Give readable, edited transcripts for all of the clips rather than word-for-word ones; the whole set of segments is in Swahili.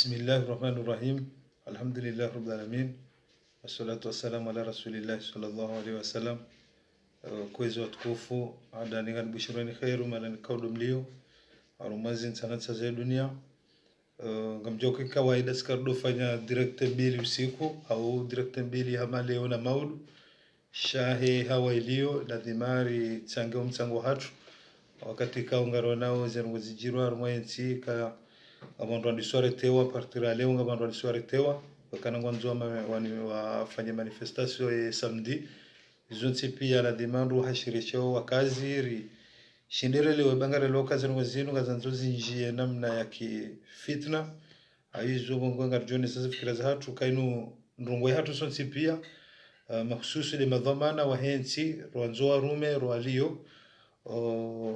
Bismillahirrahmanirrahim. Alhamdulillah rabbil alamin. Wassalatu wassalamu ala rasulillah sallallahu alaihi wasallam. Kwezi watukufu ada ningan bushirani khairu maana kaudu mlio arumazin sanat za dunia. Ngamjoke kawaida sikardo fanya direct mbili usiku au direct mbili hama leo na maudu shahe hawa ilio la dhimari tsange mtsango hatu wakati kaungaro nao zengo zijirwa arumwensi ka abantu andisware tewa partira leo ngabantu andisware tewa wakana ngwanzo wani wafanye manifestation samedi zonse pia la demandu hashirisho wakazi ri shindere leo bangare lokazi ngozinu ngazanzo zinjie namna ya fitna aizo bongonga joni sasa fikira za hatu kainu ndongo hatu sonse pia mahususi le madhamana wa hensi rwanzo warume rwalio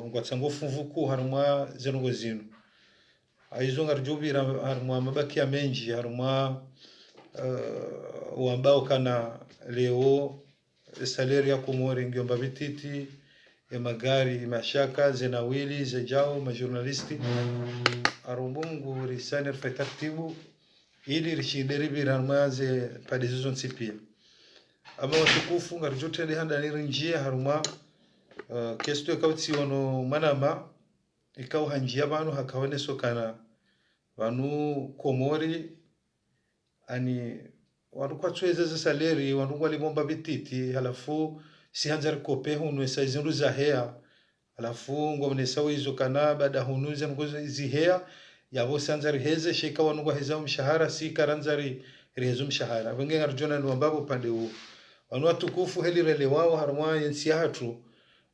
ngwatsango funvuku harumwa zengo zinu aizo ngarjubira harumwa mabaki ya menji harumwa wambao kana leo saleri ya kumori ngiomba bititi ya magari mashaka zenawili zejao majournalisti arumbungu risani rfatartibu ili rishideri biranmaze padizo nsipia ama watukufu ngarjote de handa nirinjia harumwa kesto kauti wono manama ikau hanjia banu hakawene sokana banu komori ani walikuwa tuweze za saleri wanungu walimomba bititi halafu sihanjar kope hunu esa izindu za hea halafu ngomne sawa izo kana baada hunu zengo zihea yabo sanzari heze shika wanungu heza mshahara si karanzari rezo mshahara wenge ngarjona ndo ambapo pande huo wanu watukufu heli rele wao harumwa yensi hatu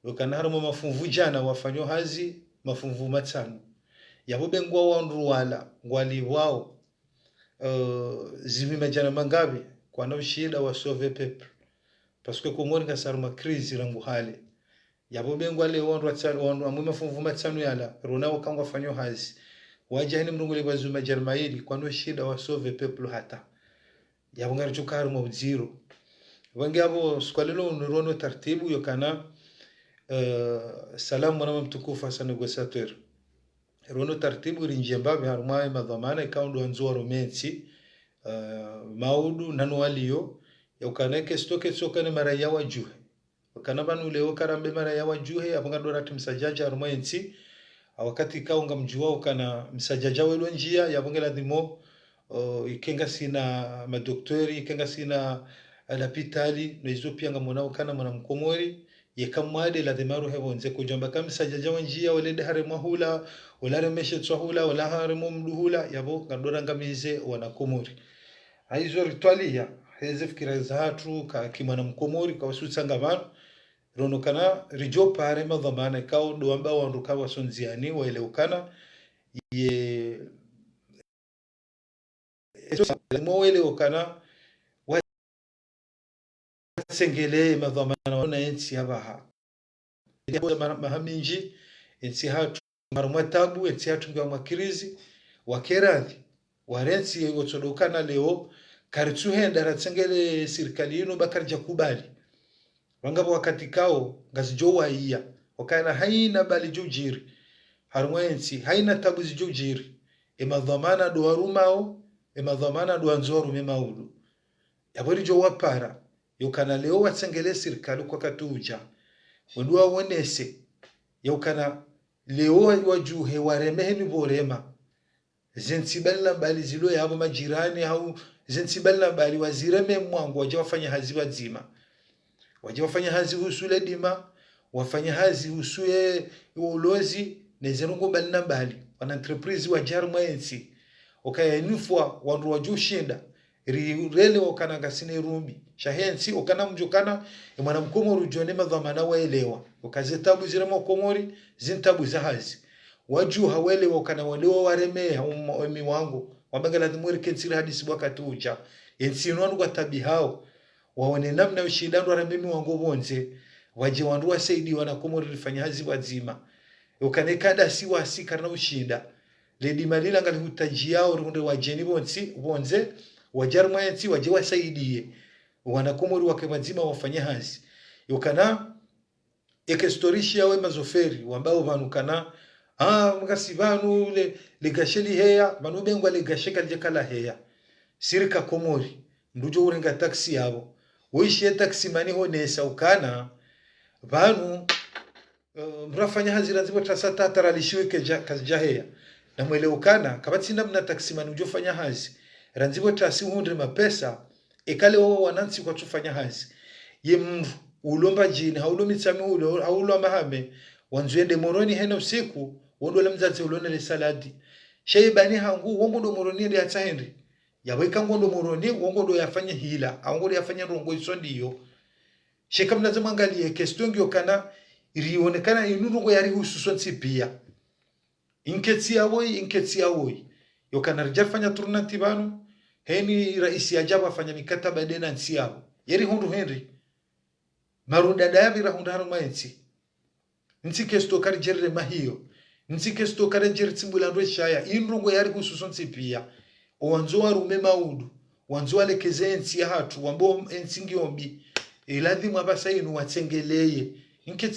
lokana harumwa mafumvu jana wafanyo hazi mafumvu matano yabo bengwa wandu wala ngwali wao zimi majana mangabi kwa na shida wa sauver peuple parce que komoni kasaruma crise rangu hale yabo bengwa le wandu watsana wandu amwe mafumvu matsano yala rona wakangwa fanyo hazi waje hani mrungule bazu majana maili kwa no shida wa sauver peuple hata yabo ngari chukaru mo zero wangi abo skwalelo nurono tartibu yokana salamu mwana mtukufu hasa negotiateur rono tartibu rinjembabe harumai madhamana ikaundu anzo romensi maudu nanu walio yokaneke stoke sokane maraya wajuhe wakana banu leo karambe maraya wajuhe abanga dorati msajaja harumensi wakati kaunga mjua ukana msajaja welo njia yabongela dimo ikenga sina madoktori ikenga sina lapitali nezo pia ngamona ukana mwana mkomori yekamwade la demaru hebonze kujamba kamsajaja wanjia wale hare mahula wala remeshe tsahula wala hare mumduhula yabo ngandora ngamize wana komori aizo ritualia heze fikira za hatu ka kimana mkomori ka wasutsanga bana rono kana rijo pare madhamana kao do ambao wanduka wasonziani waeleukana ye mwele ukana sengele madhamana wana ensi habaha mahaminji ensi hatu marumwa tabu ensi hatu ngiwa makirizi wakeradhi warensi yotodokana leo karitsuhenda ratsengele serikali ino bakarja kubali wangabo wakati kao ngazijowa iya wakana haina bali jujiri harumwa ensi haina tabu zijujiri emadhamana do warumao emadhamana do anzoru memaudu yabori jo wapara yokana leo watsengele serikali kwa katuja wendua wonese yokana leo wajuhe waremehe ni borema zensiballa bali zilo yabo majirani au zensiballa bali wazireme mwangu waje wafanya hazi wazima waje wafanya hazi husule dima wafanya hazi husue ulozi nezenungo bali na bali wana entreprise wa jarma ensi okaya nifwa wandu wajushinda rele wakana ngasine rumi shahensi okana mjukana mwana mkomori jone madhamana waelewa wakazetabu zile mkomori zintabu za hazi waju hawele wakana wale wareme umi wangu wabangala dhimuri kensiri hadisi wakati uja yensi nwandu kwa tabi hao waone namna ushidando warememi wangu bonze waje wandu wasaidi wana komori rifanya hazi wazima wakane kada si wasika na ushida ledi malila ngali hutaji yao runde wajeni bonze wajarma yensi waje wasaidie wanakomori wake mazima wafanya hazi yokana ekestorishi yawe mazoferi wambao vanukana mkasivanu le gasheli heya banu bengwa le gasheka kala heya sirika komori ndujo urenga taksi yabo uishie taksi mani honesa ukana banu mrafanya hazira zibo tasata taralishiwe kazi jaheya na mwele ukana kabatinda mna taksi mani ujofanya hazi ranzibo tasi hundre mapesa ekale wao wanansi kwa tufanya hazi ye mru ulomba jini haulo mitsami ulo haulo mahame wanzuende moroni hena usiku wondo la mzazi ulone le saladi sheibani hangu wongo do moroni ndi atsahendi yaweka ngondo moroni wongo do yafanye hila awongo yafanye rongo isondiyo sheka mnazo mangalie kestongi kana irionekana inurungo yari hususo nsipia inketsi awoi yokana rjafanya turnanti banu heni raisi ajabu afanya mikataba dena nsiao yeri hundu henry marunda davira hundu hanu maensi nsi kesto kari jerre mahiyo nsi kesto kari jerre tsimbulando shaya inrungo yari hususo nsipia owanzo warume maudu wanzo alekeze ensi ya hatu wambo ensi ngiombi iladhimu abasa inu watsengeleye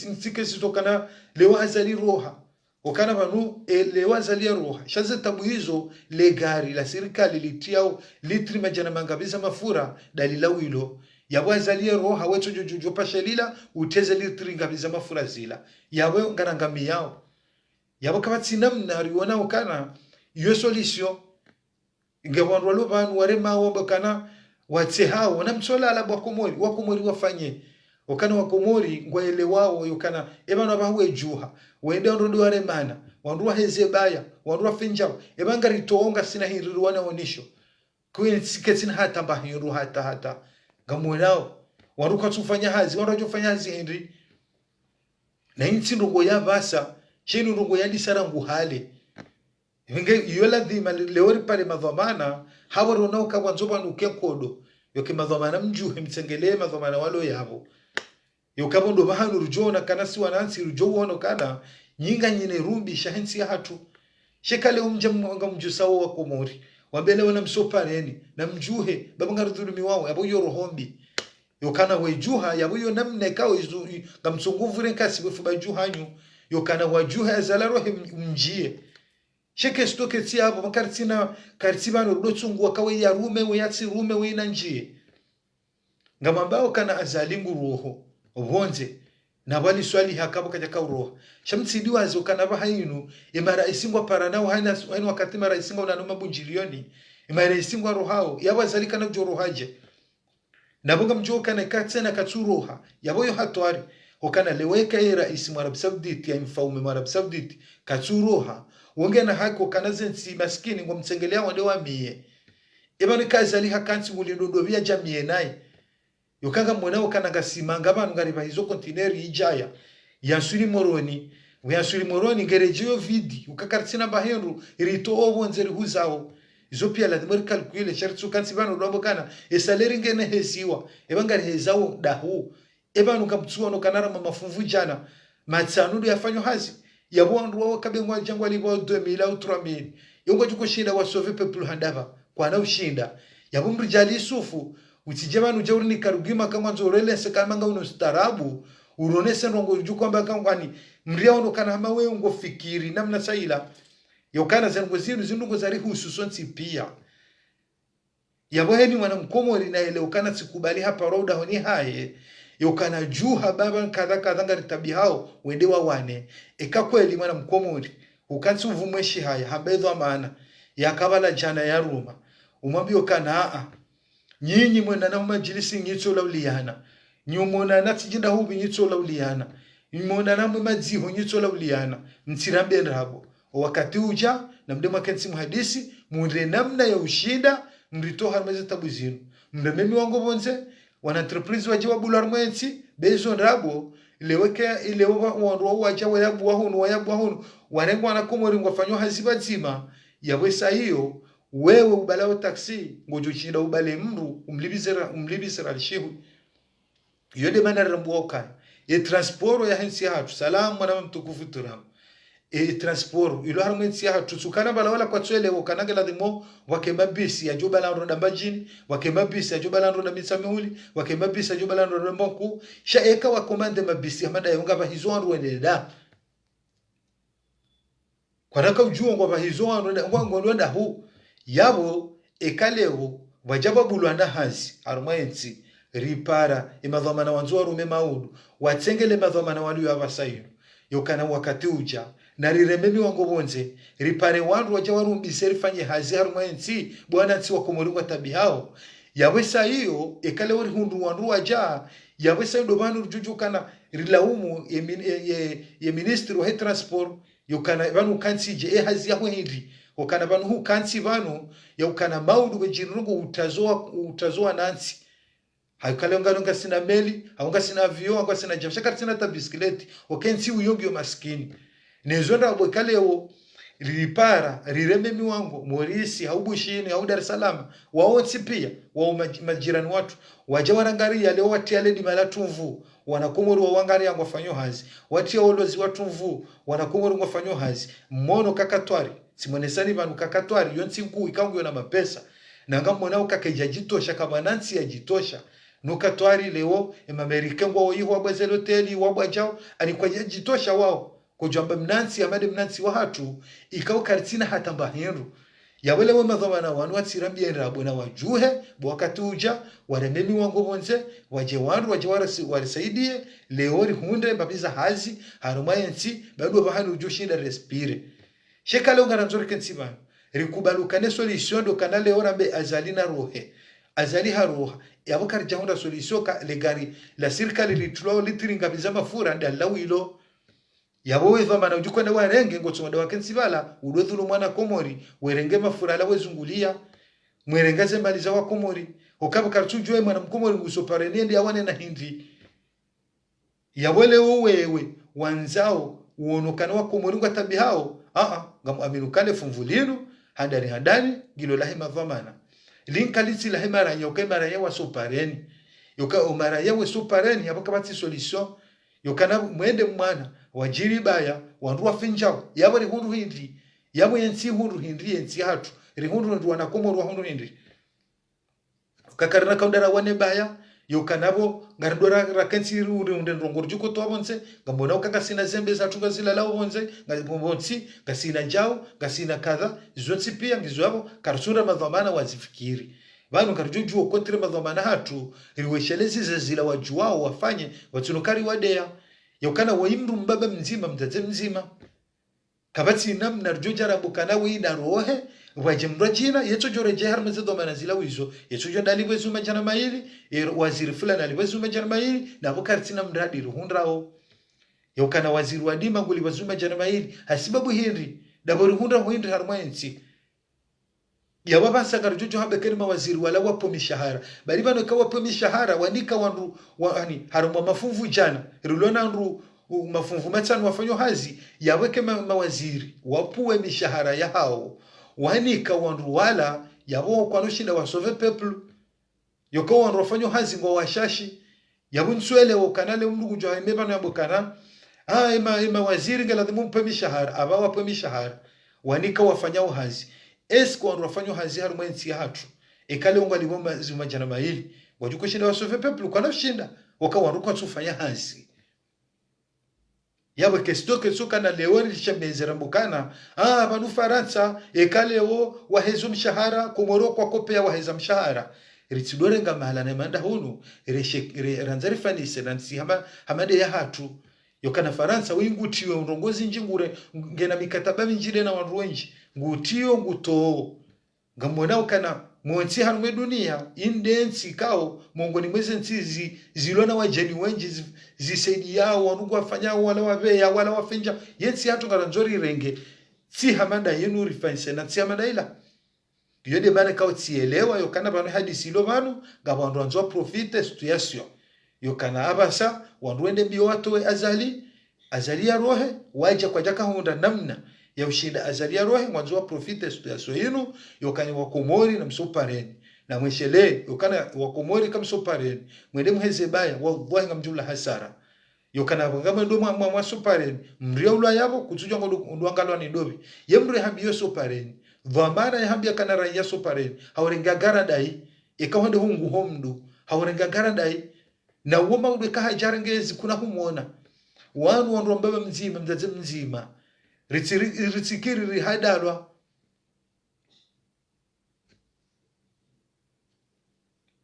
nsi kesto kana lewa azali roha wakana banu lewa zalia roha shaze tabu hizo le gari la serikali litiao litri majana mangabiza mafura dalila wilo yabwa zalia roha wetu jojo pashelila uteze litri ngabiza mafura zila yabwe ngarangami yao yabwa kabati namna riona wakana yo solution ingewandwa lo banu warema womba kana watse hao na msola ala wakomori wafanye wakana wakomori ngwaele wao yokana ebana bahuwe juha wende ndondo wale mana wanduwa hezebaya wanduwa finjao ebanga ritonga sina hiriru wana onisho kwenye siketina hata mbahiru hata ngamwenao waruka tufanya hazi wanajofanya hazi henry na inti ndogo ya basa shenu ndogo ya disara nguhale vinge yola dhima leori pale madhamana hawa ronao kawanzoba nuke kodo yoke madhamana mjuhe mtengele madhamana walo yabo yokabo ndo bahanu rujona kana si wanansi rujowono kana nyinga nyine rumbi shahensi ya hatu shekale umja mwanga mjusawo wa komori wambele wana msopareni na mjuhe babanga rudhulumi wao yabo yoro hombi yokana wejuha yabo yo namne kao izu gamsunguvu renkasi wefu bajuha nyu yokana wajuha azalaro mjie sheke stoke tia abo makartina kartibano rudotsungu wakawe ya rume we yatsi rume we na njie ngamambao kana azalingu roho obonze na bali swali hakabo kaja kauroha shamtsidi wazo kana bahayinu imara isingwa paranao haina wakati mara isingwa unanoma bunjilioni imara isingwa rohao yabazalika na jorohaje nabonga mjoka na katsena katsuroha yaboyo hatwari hokana leweka era isimu Arab Saudite ya mfaume Arab Saudite katsuroha wonge na hako kana zensi maskini ngomtsengelea wande wa mie ebani kazali hakansi mulindo bya jamie naye yokanga mwana wakana gasimanga abantu ngariba hizo kontineri ijaya yasuri moroni gerejo vidi ukakartsina bahenru rito obonzeri huzao izo pia la demor calcule chertsu kansibano dombo kana esaleri ngene hesiwa ebangari hezao dahu ebanu kamtsuwa no kanara mafuvu jana matsanudu yafanyo hazi yabondu wa kabengwa jangwa libo 2000 au 3000 yongo juko shinda wa sauver peuple handava kwa na ushinda yabumri jali sufu utijabanu jauri ni karugima kama nzorele sekamanga uno starabu uronese ndongo jukwamba kangwani mria ono kana mawe ngo fikiri namna saila yokana zango zinungo zari hususonsi pia yaboheni mwana mkomori na ile ukana sikubali hapa roda honi haye yokana juha baba kadha ngari tabi hao wende wane ekakweli mwana mkomori ukansi uvumweshi haya habedho maana yakabala jana ya ruma umwambie ukana nyinyi mwenda na majilisi nyitso la uliana nyumona natijinda hubi nyitso la uliana nyumona na madziho nyitso la uliana mtsirambe ndabo wakati uja na mdema kensi muhadisi mwende namna ya ushida mrito harmeze tabu zinu mrememi wango bonze wana entreprise wajiwa bular mwensi bezo ndabo ileweka ilewa wanro wajawa yabu wahunu warengo wanakomori ngwafanywa haziba zima yawesa hiyo wewe ubalao taksi ngojo chinda ubale mru umlibisera alishihu yode mana rambuoka transport ya hensi hatu salamu na mtukufu turam transport ilo harmensi hatu tsukana bala wala kwa tswele wakanaga la demo wakemabisi ya jobala ronda mbajini wakemabisi ya jobala ronda mitsamuli wakemabisi ya jobala ronda mboku shaeka wa komande mabisi amada yonga ba hizo anrueneda kwa naka ujua ngwa hizo ngwa hu yabo ekaleo wajaba bulwana hazi armaensi ripara imadhamana wanzu rume maudu watsengele madhamana wali yabasayo yokana wakati uja na rirememi wango bonze ripare wandu waja warumbise rifanye hazi armaensi bwana nsi wakomori kwa tabi hao yawesa hiyo ekaleo rihundu wandu waja yawesa ndo banu rujuju kana rilaumu ye ministri wa transport yokana banu kansi je hazi yaho hindi wakana banu hu kansi banu yokana maudu wejirungu utazoa nansi haikale ngalonga sina meli haunga sina avion haunga sina jamshaka sina ta bisikleti okensi uyongyo maskini nezonda bwekale yo ripara rirememi wangu Morisi haubushini au Dar es Salaam waonsi pia wa majirani watu waje warangaria leo watiale di malatumvu wanakomori wa wangari yangu wafanyo hazi watia olozi watumvu wanakomori wafanyo hazi mmono kakatwari simonesani banu kakatwari yonsi mkuu ikangu na mapesa na ngamona ukakejajitosha kama nansi ya jitosha nukatwari leo emamerika ngo yiho wabwezelo teli wabwajao ani kwa jitosha wao kujamba mnansi amade mnansi wa hatu ikao kartina hata mbahindu yawele wa madhamana wanu watsirambi enrabo na wajuhe wakati uja warememi wangu bonze waje warisaidie leori hunde babiza hazi harumayensi bado bahanu ujushinda respire shekale ngaranzori kensiba rikubalukane solution do kanale orambe azalina rohe azali haroha yabakar jahunda solution ka legari la serikali litlo litiringa bizama fura ndalawilo yabowe vama na ujukwenda warenge ngotsonda wakensibala udwethulu mwana komori werenge mafurala wezungulia mwerengaze mbali za wakomori okaba kartujwe mwana mkomori ngusopareni ndi awane na hindi yawele wewe wanzao uonokana wakomori ngatabi hao ngamu aminukale fumvulinu handani gilo lahima vamana linkalitsi lahima ranyoke maranya wasopareni yoka omaranya wasopareni yabakabati solution yokana mwende mwana wajiri baya wandu wafinjao yabo rihundu hindi yabo yensi hundu hindi yensi hatu rihundu ndu wanakomoro hundu hindi kakarna kaundara wane baya yokanabo ngardora rakensi ruri unde ndongorjuko to abonse ngambona ukaka sina zembe za tunga zila lawo bonse ngabonsi gasina jao gasina kadha zotsi pia ngizwabo karsura madhamana wazifikiri banu karjuju okotre madhamana hatu riweshelezi zila wajuao wafanye watunokari wadea yokana waimru mbaba mzima mtate mzima kabati namna rjojara bukana wina rohe wajemrajina yeto joreje harmaze domana zila wizo yeto jondali wezu majana maili waziri fulani aliwezu majana maili na bukartina mradi ruhundrao yokana waziri wadima nguli wezu majana maili hasibabu hindi dabori hundra hindi harmaensi ya baba saka rjojo hambe kelima waziri wala wapo mishahara bali bano kawa wapo mishahara wanika wandu wani harumwa mafunvu jana rulona ndu mafunvu matano wafanyo hazi yaweke mawaziri wapuwe mishahara ya hao wanika wandu wala yabo kwanoshinda wasove people yoko wandu wafanyo hazi ngo washashi yabunswele wokanale umrugu jo haimeba ya bokana ima waziri ngaladhimu mpe mishahara aba wapo mishahara wanika wafanyao hazi esko wandu wafanyo hazi harumwensi hatu ekale unga libomba zimajana maili wajuko shinda wasove people kwa shinda waka wandu kwa tufanya hazi yawe kestoke soka na leori lishambezera mbukana banu Faransa ekaleo wahezo mshahara komoro kwa kopea waheza mshahara ritsidore ngamahala na manda hunu ranzari fanise nansi hamade ya hatu yokana Faransa wingutiwe urongozi njingure ngena mikataba minjire na wandu wenji ngutiyo nguto ngamona ukana mwonsi harume dunia indensi kao mongoni mweze nsizi zilona wajeni wenji zisaidi yao wanugu wafanya wala wabeya wala wafenja yensi hatu ngaranzori renge si hamanda yenu rifanse na si hamanda ila yode bane kao tielewa yokana banu hadisi ilo banu gabandu wanzwa profite situation yokana abasa wandu wende mbio watu we azali ya rohe waja kwa jaka hunda namna ya ushinda azali ya rohe mwanzo profite situation yenu yokani wakomori na msopareni na mweshele yokana wakomori kama msopareni mwende muheze baya wallahi ngamjula hasara yokana ngama ndo mwa sopareni mrio ula yabo kutuja ndwangalwa ni dobi yemre hambiyo sopareni vamara ya hambia kana ranya sopareni haurenga garadai ikawande hungu homdu haurenga garadai na woma udeka hajarengezi kuna humuona wanu wandu mbaba mzima mzaze mzima ritsikiri rihadalwa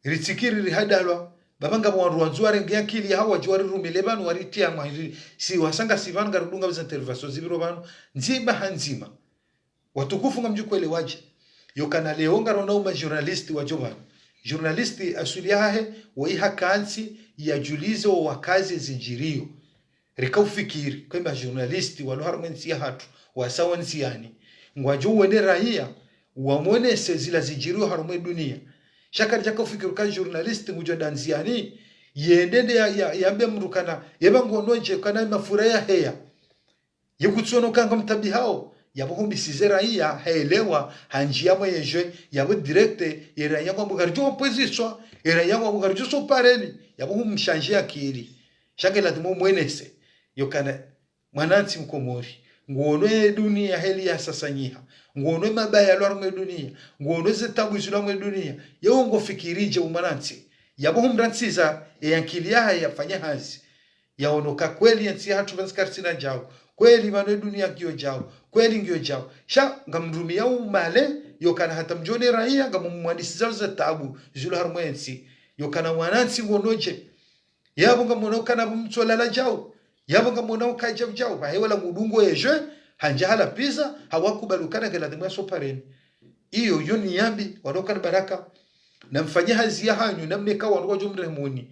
ritsikiri rihadalwa babanga mwanruanzu arenge akili hawa jwari rumile banu waritia mwahiri si wasanga sivanga rudunga za intervention zibiro banu nzima hanzima watukufu ngamjukwele waje yokana leonga rona journalist wajobanu journalisti asuliahe waiha kansi ya julizo wakazi zinjirio rikaufikiri kwamba journalisti waloharmensi ya hatu wasawansi yani ngwaju wene raia wamonese zila zinjirio harume dunia shakari jaka ufikiri kwa journalisti ngujo danziani yendende ya mrukana yeba ngononje kana mafuraya heya yekutsono kanga mtabi hao yabo humbisize raia haelewa hanjia mweje yabo directe era yango mugarjo position era yango mugarjo so pareni yabo humshanje akili shangela dimo mwenese yokana mwananti mkomori nguonwe dunia heli ya sasanyiha nguonwe mabaya lwa dunia nguonwe zetabu zula mwe dunia yongo fikirije umwananti yabo humrantsiza yankili yafanya hazi yaonoka kweli yansi hatu vanskarsina jao kweli mano dunia kio jao kweli ngio jao sha ngamrumia umale yokana hata mjone raia ngamumwandisi zao za tabu zulu harmwensi yokana mwanansi ngonoje yabo ngamono kana bumtsolala jao yabo ngamono kaja jao bahewala mudungo yeje hanjahala pizza hawakubalukana kala demwa sopareni iyo yoni yambi wadokana baraka namfanyia hazi ya hanyu namneka wanwa jumremuni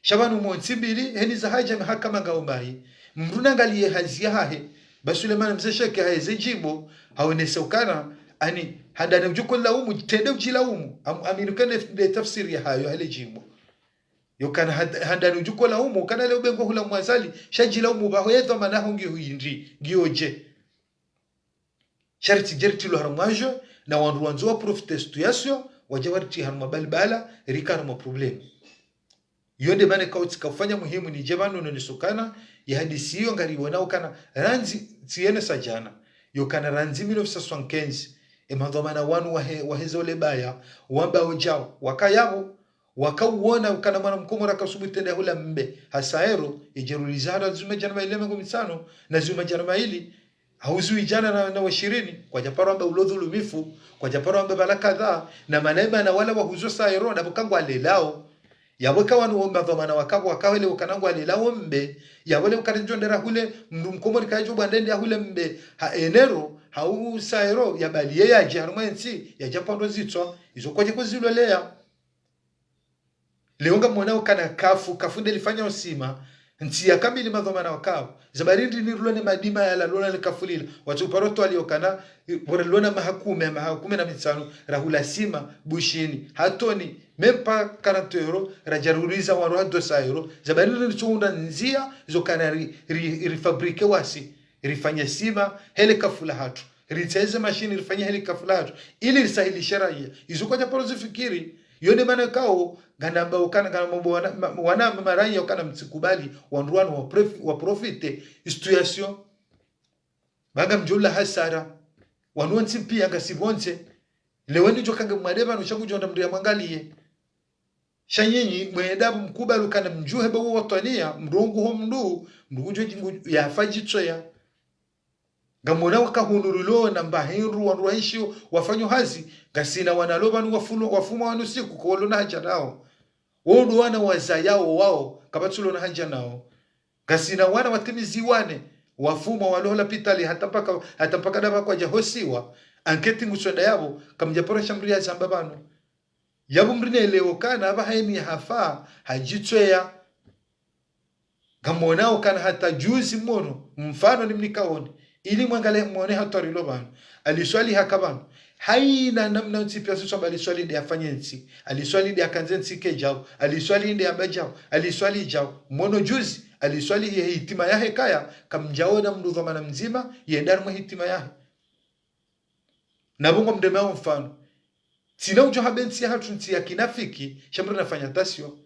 shabanu monsibili heni za haja mahakama ngaumbai mruna ngaliye hazi ya hahe basulemana mzesheke haeze jibo haonesokana ani hadana mjukola umu tende ujila umu aminukane de tafsiri ya hayo hale jibo yokana hadana mjukola umu kana leo bengo hula mwazali shajila umu bahoyeto manaho ngi huindri gioje sharti jerti lo harmajo na wanruanzo wa profitestuasio wajawarti harma balbala rikana ma problem yonde bane kufanya muhimu ni jebanu nonisukana ya hadisi hiyo ngari wanao kana ranzi tiene sajana yokana ranzi 1975 emadhamana wanu wahezole baya wamba ujao wakayabo wakauona kana mwana mkomora kasubitende hula mbe hasaero ijerulizara zuma janama 11 na zuma janama hili hauzui jana na 20 kwa japaro amba ulodhulumifu kwa japaro amba bala kadhaa na manema na wala wahuzo saero na bukangu alelao yabwe wanu omba dhamana wakabo wakawele ukanangu alelao mbe yabwe ukanjondera hule mkomori kajo bandende hule mbe ha enero hau saero yabaliye ya jarmensi ya japando zitso izokoje kuzilolea leonga mwanao kana kafunde lifanya usima nti ya kamili madhamana wakao zabarindi ni rulone madima ya lalona likafulila watu paroto aliokana borelona mahakume na mitsano rahula sima bushini hatoni mempa 40 euro rajaruriza waro 200 euro zabarindi ni chunda nzia zokana rifabrike wasi rifanya sima hele kafula hatu riteze mashini rifanya hele kafula hatu ili risahilisha raia izokoja porozi fikiri yone mana kao ganamba ukana kana wana marai ukana mtsikubali wanruano wa profite situation baga mjula hasara wanonzi pia ngasibonze leweni jokanga mwadeba no chakujonda mria mwangalie shanyenyi mwedabu mkubali ukana mjuhe bawo watania mrongo ho mndu jingu ya fajitsoya ngamona wakahunurulo na mbahiru wanruaisho wafanyo hazi gasina wanaloba nu wafuma wanu siku kolona haja nao wondo wana wazayao wao kabatsulo na haja nao gasina wana watimizi wane wafuma walola pitali hata paka daba kwa jahosiwa anketi ngusonda yabo kamjapora shamria zambabano yabo mrine leo kana aba haimi hafa hajitsoya gamonao kana hata juzi mono mfano nimnikaoni ili mwangale mwone hatori lobano aliswali hakabano haina namna nsipia sisomba aliswali ndi afanyensi aliswali ndi akanzensi kejao aliswali ndi abajao aliswali jao mono juzi aliswali ye hitima yahe kaya kamjao na mdudhomana mzima yendari mwa hitima yahe nabungo mdemeo mfano sina ujo habensi ya hatu nsi ya kinafiki shambra nafanya tasio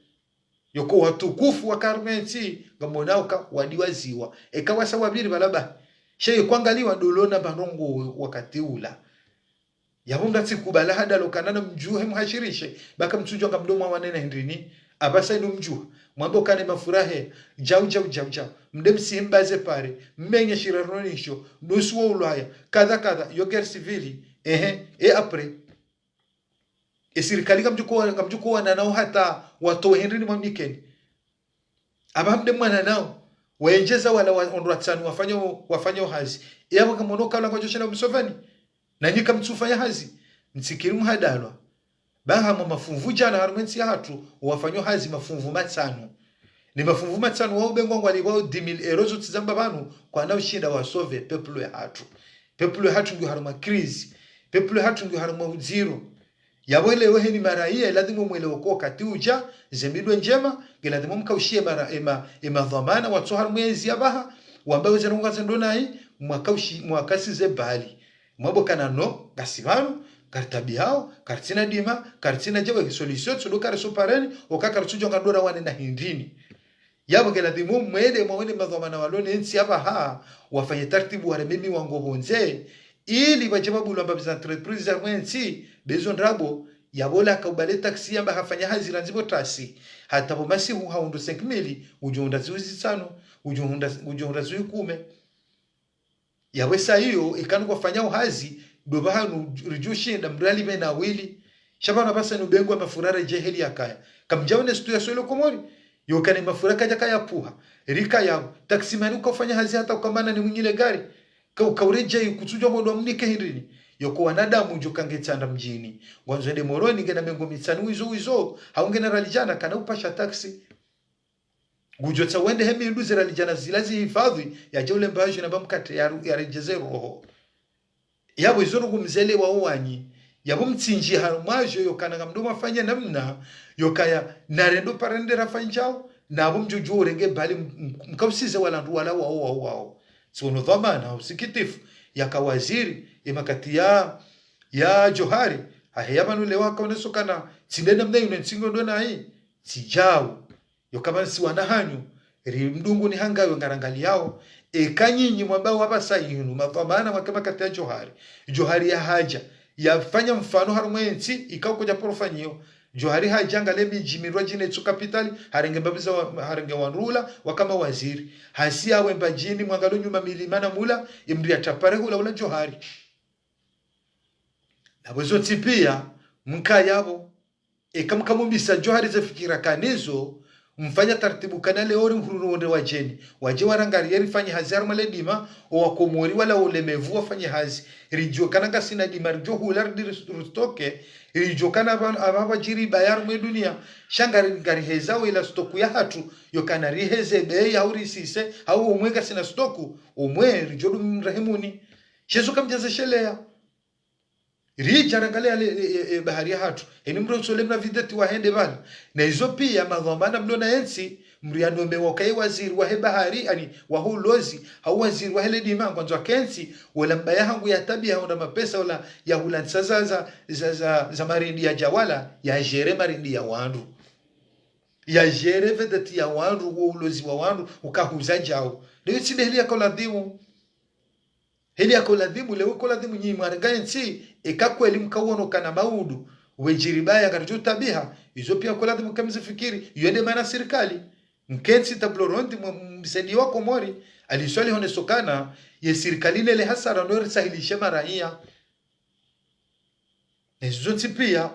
yoko watukufu wa karmensi gamonao ka wadiwa ziwa ekawasa wabiri balaba sheye kwangaliwa dolona banongo wakati ula yabunda tsikubala hada lokanana mjuhe mhashirishe baka mtujo ngamdomo wanene ndini abasa inu mjua mwambo kane mafurahe jau mde msimbaze pare mmenye shiraronisho nusu wa ulaya kadha yo guerre civile apre serikali kamjuko wana nao hata watoe henrini mwamnikeni abamde mwana nao waenjeza wala ondwatsanu wafanya hazi yabo kamonoka la kwajo shana Museveni na nyika mtsufanya hazi nsikiri muhadalwa baha mafumvu jana harmensi hatu wafanya hazi mafumvu matsanu ni mafumvu matsanu wao bengwa waliwao 10000 euro tizamba banu kwa nao shinda wasove peuple ya hatu ndio haruma crise peuple ya hatu ndio haruma zero yawele wehe ni maraia lazima mwelewe kwa kati uja zemidwe njema lazima mkaushie mara ema dhamana watohar mwezi yabaha wambawe zenunga zendona hii mwakasi ze bali mwabo kana no gasivanu kartabi hao kartina dima kartina jewe solution tsudo kare sopareni okaka tsujo ngandora wane na hindini yabo lazima mwele madhamana walone nsi yabaha wafanye taratibu wale mimi wango bonze ili bajababu lamba za entreprise za mwensi bezo ndrabo yabola kaubale taxi yamba hafanya hazi ranzibo tasi hata bomasi haundu 5000 ujonda zuzi tano ujonda zuzi 10 yawesa hiyo ikanu kufanya hazi dobahanu rijushinda mrali bena wili shabana basa nubengwa mafurara jeheli yakaya kamjaone stu ya solo komori yokane mafuraka jakaya puha rika yao taxi manu kufanya hazi hata ukamana ni mwingine gari kaureje kutujwa modo mnike hirini yoko wanadamu jokange tsanda mjini wanzende moroni ngena mengo mitsanu wizo haungena ralijana kana upasha taxi gujotsa wende hemi nduze ralijana zilazi hifadhi ya jole mbajo na bamkate ya rejezero roho yabo izoro kumzele wa uwanyi yabo mtsinji harumajo yokana ngamdoma fanya namna yokaya narendo parende rafanjao nabo mjojo renge bali mkausize wala ndu wala wao sono dhamana usikitifu yakawaziri imakati ya Johari aheyabanu lewa kaonesokana tsinenda mnayo nsingo ndona hii sijao yokama si wanahanyu ri mdungu ni hangawe ngarangali yao kanyinyi mwambao hapa sayinu mafamana wakama kati ya Johari ya haja yafanya mfano harumwensi ikao koja porofanyio Johari hajanga lembi jimirwa jine tsu kapitali harenge mbabiza harenge wanrula wakama waziri hasia wemba jini mwangalo nyuma milimana mula imri atapare hula ula Johari nabozo tipia mka yabo kamkamumisa Johari zefikira kanizo mfanya taratibu kanale ori mhururonde wajeni waje warangari yeri fanya hazi harumale dima wakomori wala ulemevu wafanya hazi rijo kananga sina dima rijo hular rustoke rijo kana ababa jiri bayar mwe dunia shangari ngari hezao ila stoku ya hatu yokana riheze bei ya urisise au umwega sina stoku umwe rijo mrahimuni shezo kamjaze shelea rija rangalia bahari ya hatu eni mro solemna videti wahende bana na hizo pia madhamana mlona ensi mrianome wakai waziri wa bahari ani wa hulozi au waziri wa hele dima kwanza kensi wala mbaya hangu ya tabia hauna mapesa wala ya hulansa za marindi ya jawala ya jere marindi ya wandu ya jere vedeti ya wandu wa ulozi wa wandu ukahuza jao leo sibehili ya koladhimu heli yako ladhimu leo ko ladhimu nyi mwargansi ekakweli mkawono kana maudu wejiribaya karijo tabiha izo pia ko ladhimu kamzifikiri yende maana serikali mkensi tablorondi msedi wako mori aliswali honesokana ye serikali ile hasara ndio sahilisha maraia ezo pia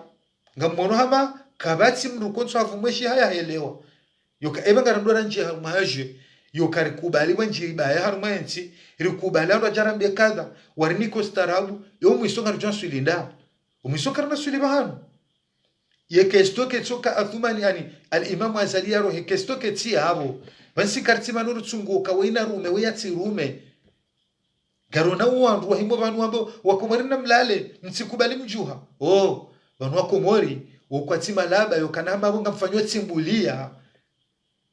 ngamono hama kabati mrukonso avumweshi haya helewa yoka eba ngarandora nje mahaje yokari kubali wanjiriba ya harumensi rikubali ando jarambe kadha wariniko starabu yo mwisonga rjon sulinda umwisonga na suliba hanu ye kestoke tsoka athumani ani al-imam azali yaro he kestoke tsi habo bansi karti manuru tsunguka weina rume weyatsi rume garona wandu wahimo banu ambo wakomarina mlale msikubali mjuha banu wakomori ukwatima laba yokanamba bonga mfanywa tsimbulia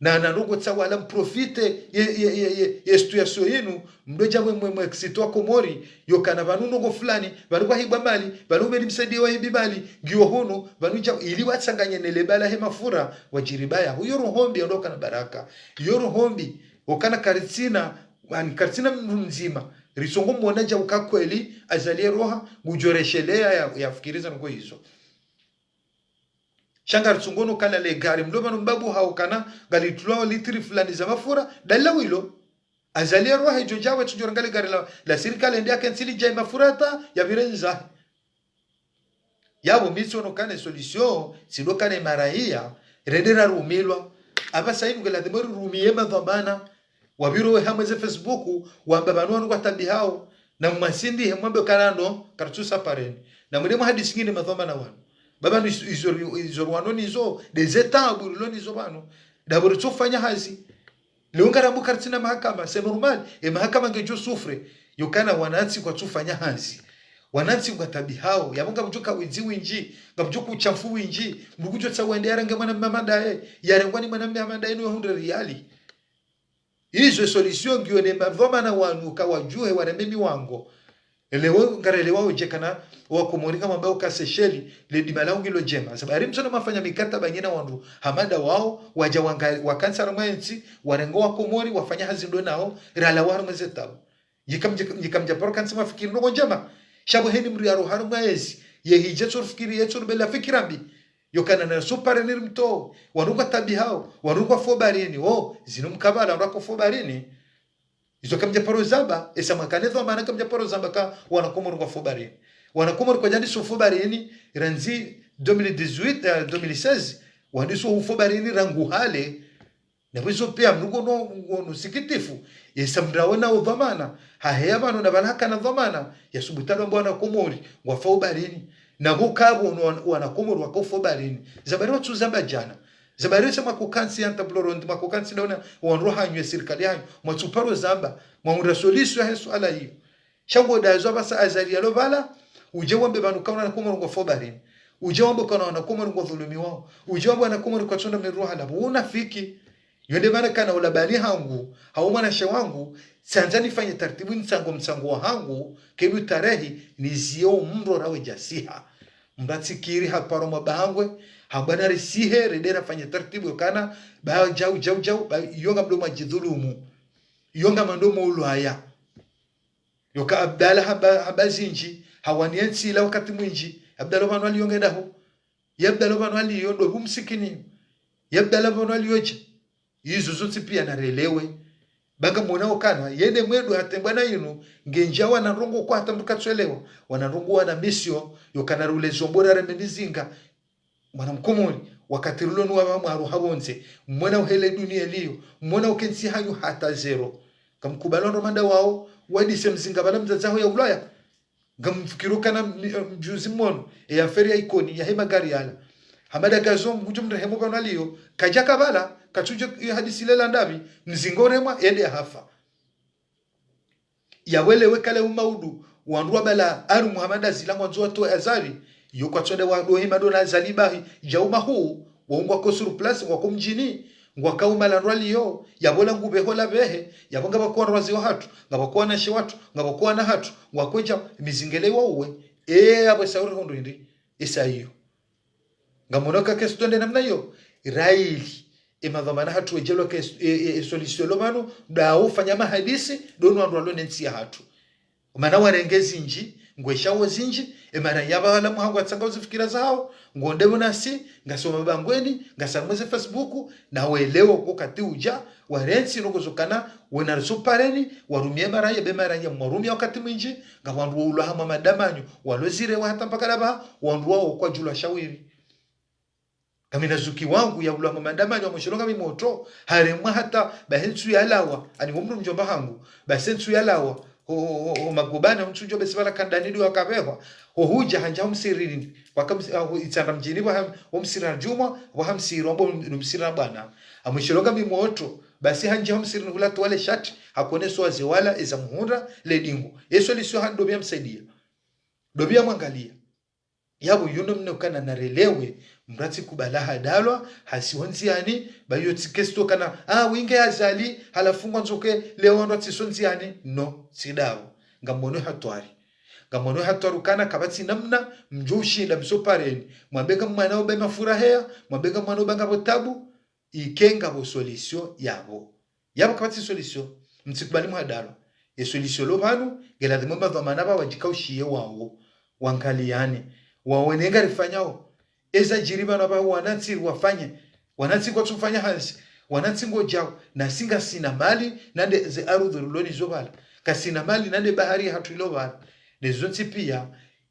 na narugo tsawala mprofite ye situation yenu mdoja mwe exito komori yokana banuno go fulani balikuwa hibwa mali balume limsaidie wa hibi mali ngiyo hono banuja ili watsanganye nele bala he mafura wajiribaya huyo rohombi ondoka na baraka yo rohombi okana karitsina ani karitsina mzima risongo mwonaja ukakweli azalie roha gujoreshelea yafikiriza ngo hizo shanga tsungono kala le gari mloma mbabu haukana galitulwa litri fulani za mafura dalla wilo azalia roha jojawe tujorangale gari la serikali ndia kansili jai mafurata ya virenza yabo mitsono kane solution sido kane maraia redera rumilwa aba sainu gela de rumiye madhamana wabiro we hamwe Facebook wambabanu kwa tabi hao na masindi hemwambe kanano kartusa pareni na mudemo hadisi ngine madhamana wanu baba izorwano nizo des états burulo nizo bano daburu tufanya hazi leungara mukartina mahakama c'est normal e mahakama ngejo sufre yokana wanansi kwa tufanya hazi wanansi kwa tabi hao yabunga mjuka wizi winji ngamjuku uchafu winji mbukujo tsawende yarange mwana mamadae yarengwani mwana mamadae no 100 riali izo solution ngio ne madhamana wanu kawajue wana mimi wango elewo ngarelewa ujekana wakomorika mambao kasesheli le dimalangi lo jema sabari msono mafanya mikataba nyina wandu hamada wao waja wakansara mwenzi warengo wakomori wafanya hazindo nao rala waru mzetabu yikamja por kansa mafikiri no jema shabo heni mriaro haru mwezi ye hije fikiri yetu bela fikirambi yokana na super ni mto waruka tabi hao waruka fobarini zinu mkabala waruka fobarini izo kamja paro zamba esa makanetho maana kamja paro zamba ka wanakomoro kwa fobarini wanakomoro kwa jandi so fobarini ranzi 2018 2016 wandiso ufobarini rangu hale na wizo pia mnugo no sikitifu esa mraona udhamana hahea bano na balaka na dhamana ya subutalo mbona komori wa fobarini na bukabu wanakomoro wa fobarini zabari watu zamba jana zabari sema kukansi anta blorondi makukansi naona wanroha nywe serikali yanyu mwatuparo zamba mwaunda solution ya swala hiyo shango dazo basa azali ya lobala uje wambe banu kauna na komoro kwa fobarini uje wambe kana na komoro kwa dhulumi wao uje wambe na komoro kwa tsonda miruha na unafiki yonde bana kana ulabani hangu haumana shawangu sanzani fanye taratibu msango wa hangu kebu tarehi nizio mro rawe jasiha mbatsikiri haparo mabangwe habana risihe redera fanye taratibu kana ba jau yonga mdoma jidhulumu yonga mandomo ulwaya yoka abdala habazinji hawaniensi la wakati mwinji abdala banwali yonga daho yabdala banwali yondo humsikini yabdala banwali yoje hizo zote pia narelewe banga mwanao kana yende mwedu hatembana yinu ngenjawa na rongo kwa hata mkatswelewa wanarongo wana misio yokana rule zombora remenizinga mwana mkomoni wakati rulonu wa mwaru habonze mwana uhele dunia liyo mwana ukensi hanyu hata zero kamkubalon romanda wao wadise mzinga bala mzazaho ya ulaya ngamfikiruka na mjuzi mmono ya feri ya ikoni ya hema gari yala hamada gazo mjumre hemo bana liyo kajaka bala katuje hadisi lela ndabi mzingoremwa ende hafa ya wele wekale umaudu wanrua bala aru muhamada zilangwa nzo to azari yoko tsode wa dohima dona zalibahi jauma huu waungwa ko sur place wako mjini ngwaka umala rwaliyo yabola ngube hola behe yabonga bakwa rwazi wa hatu ngabakwa na shi watu ngabakwa na hatu ngwakoja mizingele wawe abo sauri hondo ndi isayo ngamonoka kestonde namna hiyo raili emadhamana hatu ejelo ke solution lomano dawo fanya mahadisi dono ndo nensi ya hatu mana warengezi nji ngweshawo zinji emara yaba hala muhangu atsanga zifikira zao ngonde munasi ngasoma bangweni ngasamweze Facebook na welewo ko kati uja warensi nokuzukana wena supareni warumie mara ya bemara ya mwarumia wakati mwinji ngawandu ulo hama madamanyo walozire wa hata mpaka laba wandu wao kwa jula shawiri kamina zuki wangu ya ulo hama madamanyo wa mshilonga mimoto haremwa hata bahensu ya lawa ani umru mjomba hangu basensu ya lawa magubana mchujo besibala kandanidu wakabewa huja hanja humsirini itanda mjini wa humsira juma wa hamsiro ambo numsira bana amwishiloga mimoto basi hanja humsirini hula tuwale shati hakone swazi wala eza muhunda ledingu yeso lisio hando bia msaidia dobia mwangalia yabo yuno mnokana narelewe mrati kubalaha dalwa hasiwonziani bayo tikesto kana winge azali halafungwa nzoke leo ndo tisonziani no sidawo ngamono hatwari kana kabati namna mjoshi la msopareni mwambega mwana obe mafurahea mwambega mwana obanga botabu ikenga bo solution yabo kabati solution mtsikubali mwadalo e solution lo banu gela demba dhamana ba wajikaushiye wawo wankaliane wawenenga rifanyao eza jiriba na ba wanansi wafanye wanansi kwa tufanya hansi wanansi ngojao na singa sina mali nande ze arudhu loni zobala kasina mali nande bahari hatuilovana nezonsi pia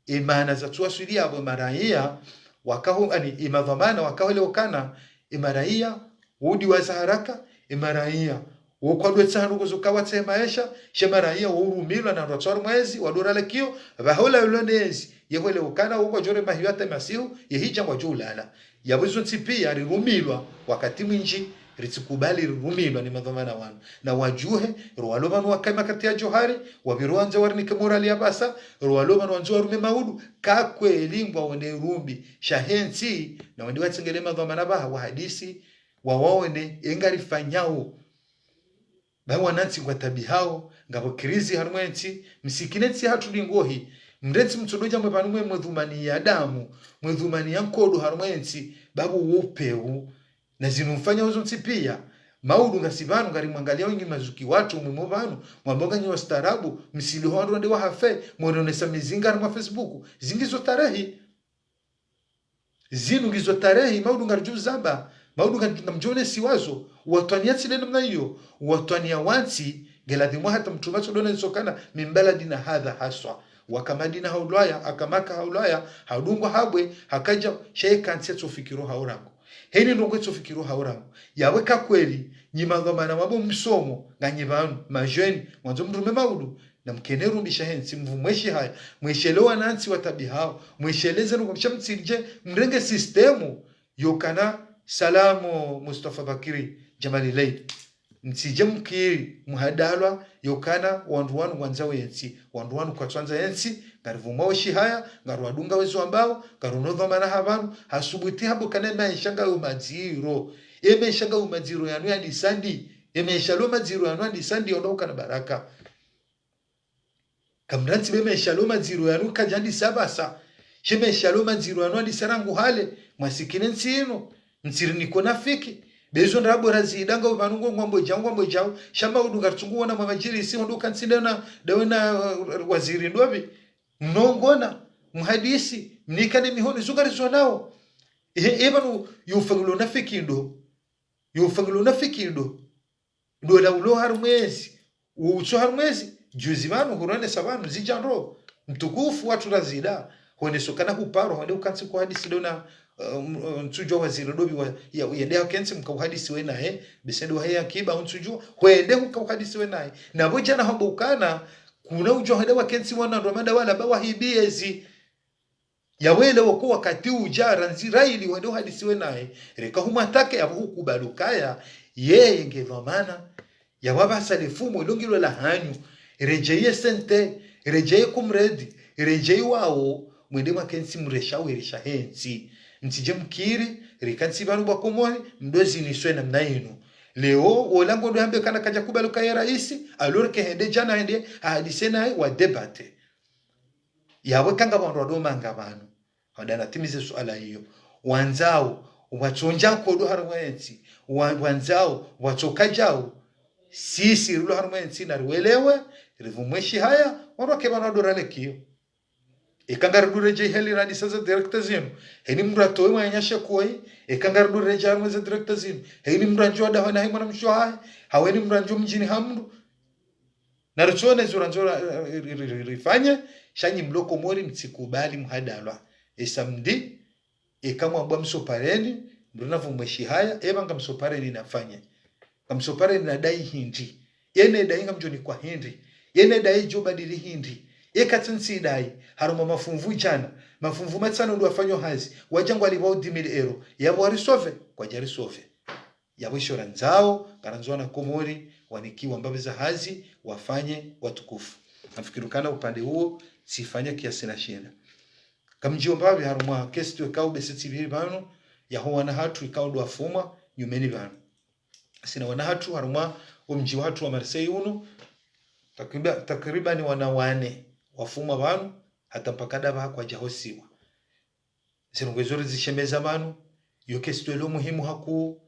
imana za tuwaswili abo maraia wakaho ani imadhamana wakahole wakana imaraia udi waza haraka imaraia ukwadwe tsanu kuzukawa tsemaisha shemaraia urumilwa na rotsor mwezi wadura lekio bahola ulonezi yehole ukana uko jore mahiwata masihu yehija kwa julala yabuzo tsipi rirumilwa wakati mwinji ritsikubali rirumilwa ni madhamana wanu na wajuhe ruwalobanu wakama kati ya johari wabiruanza warnike morali ya basa ruwalobanu wanzu warume maudu kakwe elingwa one rumbi shahensi na wandi watsengele madhamana baha wa hadisi wawaone engarifanyao bawa nansi kwa tabi hao ngabo kirizi harumwensi msikinetsi hatulingohi mretsi mtsodoja mwepanumwe mwedhumani ya damu mwedhumani ya nkodo harumwensi babu upeu na zinumfanya uzo pia maudu ngasibanu ngari mwangalia wengi mazuki watu mumobanu mwambonga nyo starabu msili hondo ndi wa hafe mwonesa mizinga na Facebook zingizo tarehi zinu gizo tarehi maudu ngari juzamba maudu ngari namjone siwazo watwania tsile namna hiyo watwania wansi geladimwa hata mtumacho dona nsokana mimbaladi na hadha haswa wakamadina haulaya akamaka haulaya haudungwa habwe hakaja sheika nsetso fikiro haurango heni ndongo tso fikiro haurango yaweka kweli nyimadhamana mabo msomo nganyibanu majeni mwanzo mrume maudu na mkeneru bishahensi mvumweshi haya mweshelewa nansi watabi hao mwesheleze ngo mshamtsinje mrenge sistemu yokana salamu Mustafa Bakiri Jamali Leid nsije mkiri muhadalwa yokana wanduwanu wanzawe yensi wanduwanu kwa twanza yensi ngarivumoshi haya ngaruwadunga wezo ambao ngarunodo mana habanu hasubuti habo kana maishanga umadziro emeshanga umadziro yanu yani sandi emeshalo madziro yanu yani sandi ondoka na baraka kamranti bemeshalo madziro yanu kajandi sabasa shemeshalo madziro yanu yani sarangu hale masikine nsino nsirini kona fiki bezo ndabo razidanga ubanungo ngwambo jao shamba udunga tsunguona mwa majiri si nduka nsindana dawena waziri ndobi mnongona mhadisi mnikane mihoni zungarizo nao ebanu yufangulo nafiki ndo la ulo harumwezi ucho harumwezi juzi banu hurane sabanu zijandro mtukufu watu razida hone sokana huparo hone ukansi kwa hadisi dona ntujo waziri dobi wa yende akensi mkauhadisi we naye bisendo wa haya kiba untujo wende mkauhadisi we naye na boja na hambo ukana kuna ujo hende wakensi wana romanda wala bawa hibiezi ya wele wako wakati ujara nziraili wende hadisi we naye reka humatake abu hukubalukaya yeye ngevamana ya wabasa lefumo ilongilo la hanyu rejeye sente rejeye kumredi rejeye wao mwende wakensi mreshawirisha hensi nsije mkiri rikansi banu bakomoni mdozi niswe na mnainu leo olango ndo hambe kana kaja kubaluka ya raisi alors que hende jana hende hadise naye wa debate yawe kanga bantu adomanga banu hadana timize swala hiyo wanzao wachonja kodo harwensi wanzao wachokajao sisi rulo harwensi na ruelewe rivumweshi haya waroke banu adorale kio ekangarudure je heli radi sasa director zinu heni mrato mwanyasha koi ekangarudure je amwe za director zinu heni mranjo da hona himona mshwa haweni mranjo mjini hamdu na ruchone zuranzora rifanye shanyi mloko mori mtsikubali mhadalwa esamdi ekamwa bwa msopareni mruna vumweshi haya ebanga msopareni nafanye kamsopareni na dai hindi yene dai ngamjoni kwa hindi yene dai jo badili hindi ekatsinsi dai haruma mafumvu jana mafumvu matsano ndo afanyo hazi wajangwa liwa 10000 euro yabo warisove kwa jarisove yabo shora nzao karanzwana komori wanikiwa mbabe za hazi wafanye watukufu nafikirukana upande huo sifanya kiasi na shida kamjio mbabe haruma kesi tukao besitibiri bano yaho wana hatu ikao ndo afuma nyumeni bano sina wana hatu haruma umji watu wa Marseille uno takriban wana wane wafuma banu hata mpakada ba kwa jahosiwa zirongezore zishemeza banu yo kesi lo muhimu haku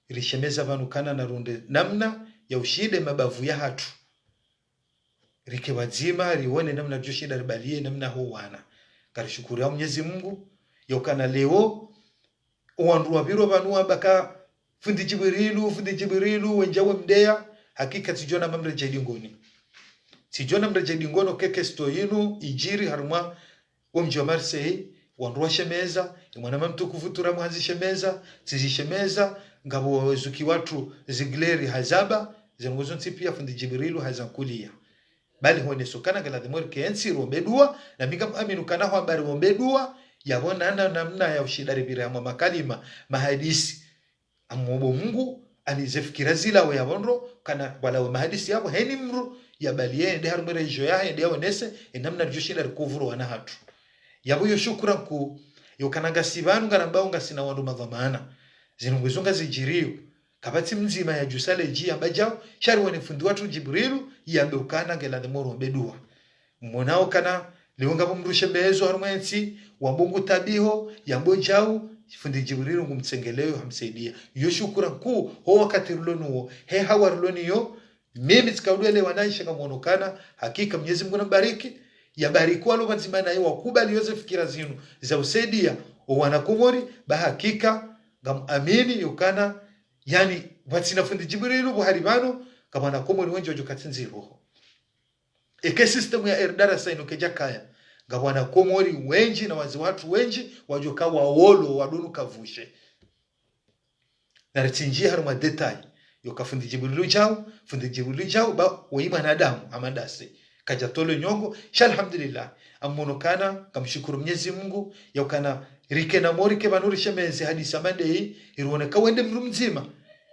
irishemeza banu kana na runde namna ya ushide mabavu ya hatu rike wazima rione namna joshida ribalie namna ho wana karishukuru ya Mwenyezi Mungu yokana leo wandu wabiro banua baka fundi Jibrilu wenjawe mdea hakika tijona mamre jedingoni tijona mamre jedingono keke stoyinu ijiri haruma omjo Marseille wandu washemeza mwana mamtu kufutura mwanzishemeza tizishemeza ngabo wezuki watu zigleri hazaba zengozo pia fundi Jibrilu hazankulia bali hone sokana ngala demor kensi rombedua na mika aminu kana habari rombedua yabona namna ya ushidari bira ya makalima mahadisi amobo Mungu alizefikira zila we yabonro kana wala mahadisi yabo heni mru ya baliye de harumere jo ya ende yonese namna joshida rikuvuru wana hatu yabo yo shukran ku yokananga sibanu ngarambao ngasina wandu madhamana zinunguzunga zijirio kabati mzima ya jusale ji ambajao shari wone fundi watu Jibrilu yambe ukana ngela de moro bedua monao kana liunga mrushe mezo harumwensi wambungu tabiho yambo jau fundi Jibrilu ngumtsengeleo hamsaidia yo shukura ku ho wakati rulonuo he hawa ruloniyo mimi tikaulele wanaisha ngamonokana hakika Mwenyezi Mungu nabariki ya barikuwa lo mazimana yo wakubali Joseph fikira zinu za usaidia wanakomori ba hakika ngamamini yukana yani watina fundi Jibrilu buharibano kama nakomori wenjo jokatsinzi roho eke system ya erdara saino kejakaya ngabwana komori wenji na wazi watu wenji wajoka waolo wadunu kavushe na rechinjia haruma detail yoka fundi Jibrilu jao ba waima na damu amadase kaja tolo nyongo alhamdulillah amonokana kamshukuru Mwenyezi Mungu yokana rike na mori ke banuri shemeze hadi samande iruoneka wende mzima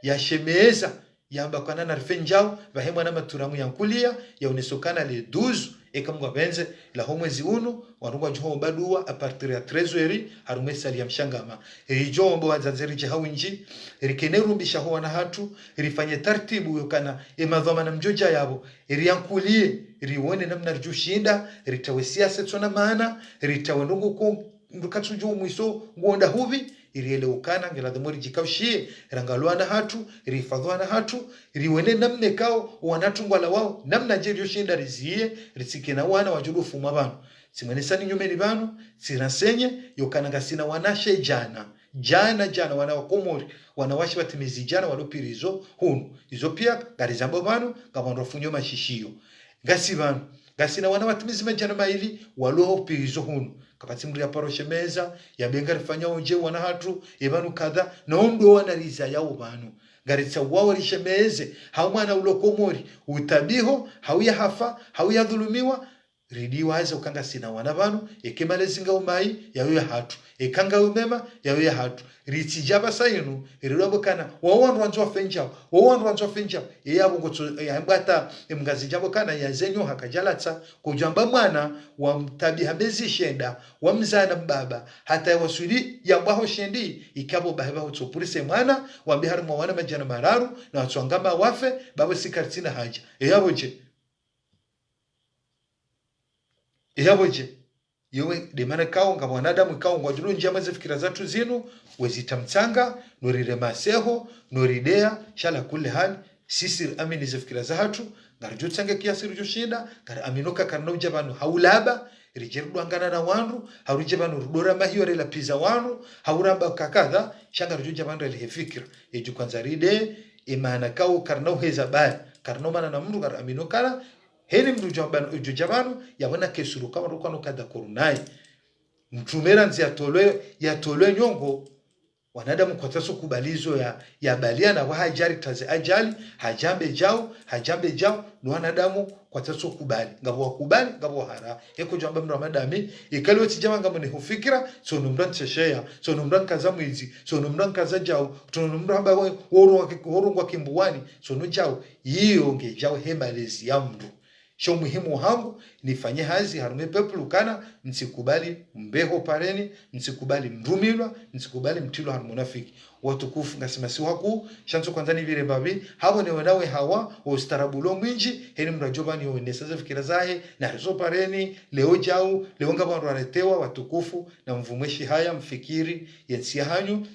ya shemeza yamba kana na rifenjao bahemwa na maturamu yankulia ya unesokana le 12 ekamwa benze la homwezi uno wanungwa joho badua a partir ya 13h harumesa ya mshangama rijombo wazanzeri je hawinji rikenerumbisha ho na hatu rifanye taratibu yokana emadhoma na mjoja yabo riyankulie rione namna rjushinda ritawe siasa tsona maana ritawe ndungu ko ndukatsuju mwiso ngonda huvi iriele ukana ngela demori jikaushie rangalwana hatu rifadhwana hatu riwene namne kao wanatungwa la wao namna je ryoshinda rizie ritsikena wana wajudufu mabano simanisani nyumeni bano sirasenye yokana ngasina wanashe jana wana wakomori wanawashi batimizi jana walopirizo hunu izo pia garizambo bano ngabandofunyo mashishio ngasi bano ngasina wana watimizi majana maili waloho pirizo hunu kapati mri ya paroshe meza ya benga rifanya onje wana hatu ebanu kadha na ondo wana riza yao banu garitsa wao rishemeze haumana ulokomori utabiho hauya hafa hauya dhulumiwa ridiwa haza ukanga sina wana banu ekemale zinga umai yawe hatu ekanga umema yawe hatu ritijaba sayinu irilobo kana wawandu wanzo fenja yabo ngotso yambata emgazi jabo kana yazenyo hakajalatsa kujamba mwana wa mtabi habezi shenda wa mzana mbaba hata wasudi yambaho shendi ikabo bahaba utsopurise mwana wa biharu mwana majana mararu na watswangama wafe babo sikartina haja yaboje yewe demana kao nga mwanadamu kao ngwajulu njama za fikira zatu zinu wezitamtsanga norire maseho noridea shala kule hali sisi amini za fikira zatu ngarjutsange kiasi rujushinda gar aminoka karnauja banu haulaba rijeru angana na wandu haruje banu rudora mahiyo rela piza wandu hauramba kakadha shanga rujuja banu rela fikira eju kwanza ride imana kao karnau heza baya karnau mana na mndu gar aminokala heni mdu jabanu yabona kesuru kama rukano kada korunai mtumera nzi yatolwe nyongo wanadamu kwa taso kubalizo ya baliana wa hajari taze ajali hajambe jao no wanadamu kwa taso kubali ngabo hara eko jamba mdu ramadami ikaliwe tijama ngamo ni hufikira so numran tsheshea so numran kaza mwizi so numran kaza jao so numran hamba woro wa kimbuwani so no jao hiyo nge jao hemalezi ya mdu sho muhimu hangu nifanye hazi harume pepulu kana msikubali mbeho pareni msikubali mrumilwa msikubali mtilo harmonafiki watukufu ngasema si waku shanzo kwanza ni vile babi habo ni wanawe hawa ostarabulo mwinji heni mrajoba ni wendesa za fikira zahe na rezo pareni leo jau leo ngaba waretewa watukufu na mvumweshi haya mfikiri yensia hanyu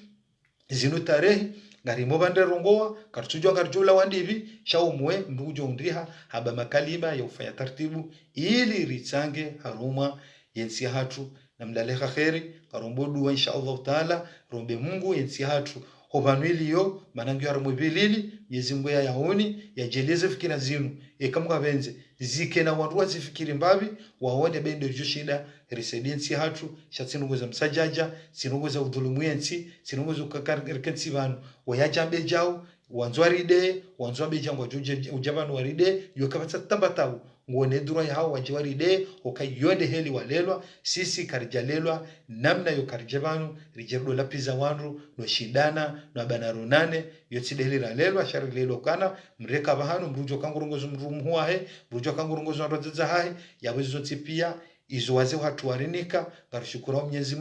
zinu tarehi ngari mobande rongoa kartujwa ngarjula wandivi shaumwe mrujo undriha haba makalima ya ufanya taratibu ili ritsange haruma yensi hatu na mlaleha kheri karombo dua insha Allah taala rombe Mungu yensi hatu hovanwiliyo manangi yarumwe bilili Mwenyezi Mungu ya yaoni yajeleze fikira zinu ekamwa benze zike na wandu wazifikiri mbavi waone bende jo shida resilience hatu shatsinunguza msajaja sinunguza udhulumu yensi sinunguza ukakarkensi vanu wayajambe jao wanzwaride wanzwabe jango ujabanu waride yokapata tambatau ngone dura ya hao wajiwaride okayonde heli walelwa sisi karijalelwa namna yo karijabanu rijerdo lapiza wanru no shindana no banarunane yotsideli ralelwa shari lelo kana mreka bahanu mrujo kangurongozo mrumuwa he mrujo kangurongozo ndoza hai yawezo tipia izo waze watu warinika barishukura Mwenyezi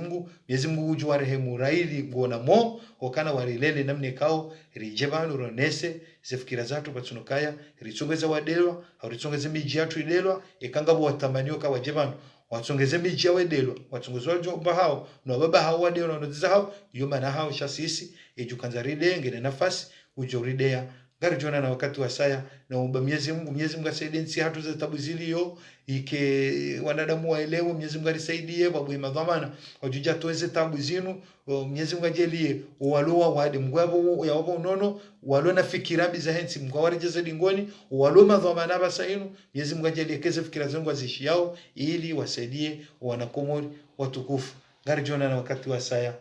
Mungu uju warehemu raili ngona mo okana warilele namne kao rijebanu ronese zefikira zatu patsunokaya ritsongeza wadelwa ritsongeza miji yatu idelwa ekangabo watamanio ka wajebanu watsongeze miji ya wedelwa watsongezwa jomba hao no baba hao wadelwa no zao yoma na hao shasisi ejukanza ride ngene nafasi ujo ridea gari jona na wakati wa saya na umba Mwenyezi Mungu asaidie nsi hatu za tabu zilio ike wanadamu waelewe Mwenyezi Mungu alisaidie babu madhamana wajuja tuweze tabu zinu Mwenyezi Mungu ajelie waloa wade mgwabo ya wabo nono walo na fikira biza hensi Mungu warejeza dingoni walo madhamana basainu Mwenyezi Mungu ajelie keze fikira zangu azishi yao ili wasaidie wanakomori watukufu gari jona na wakati wa saya.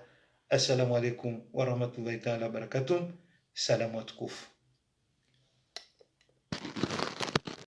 Assalamu alaikum wa rahmatullahi ta'ala barakatuh. Salamu watukufu.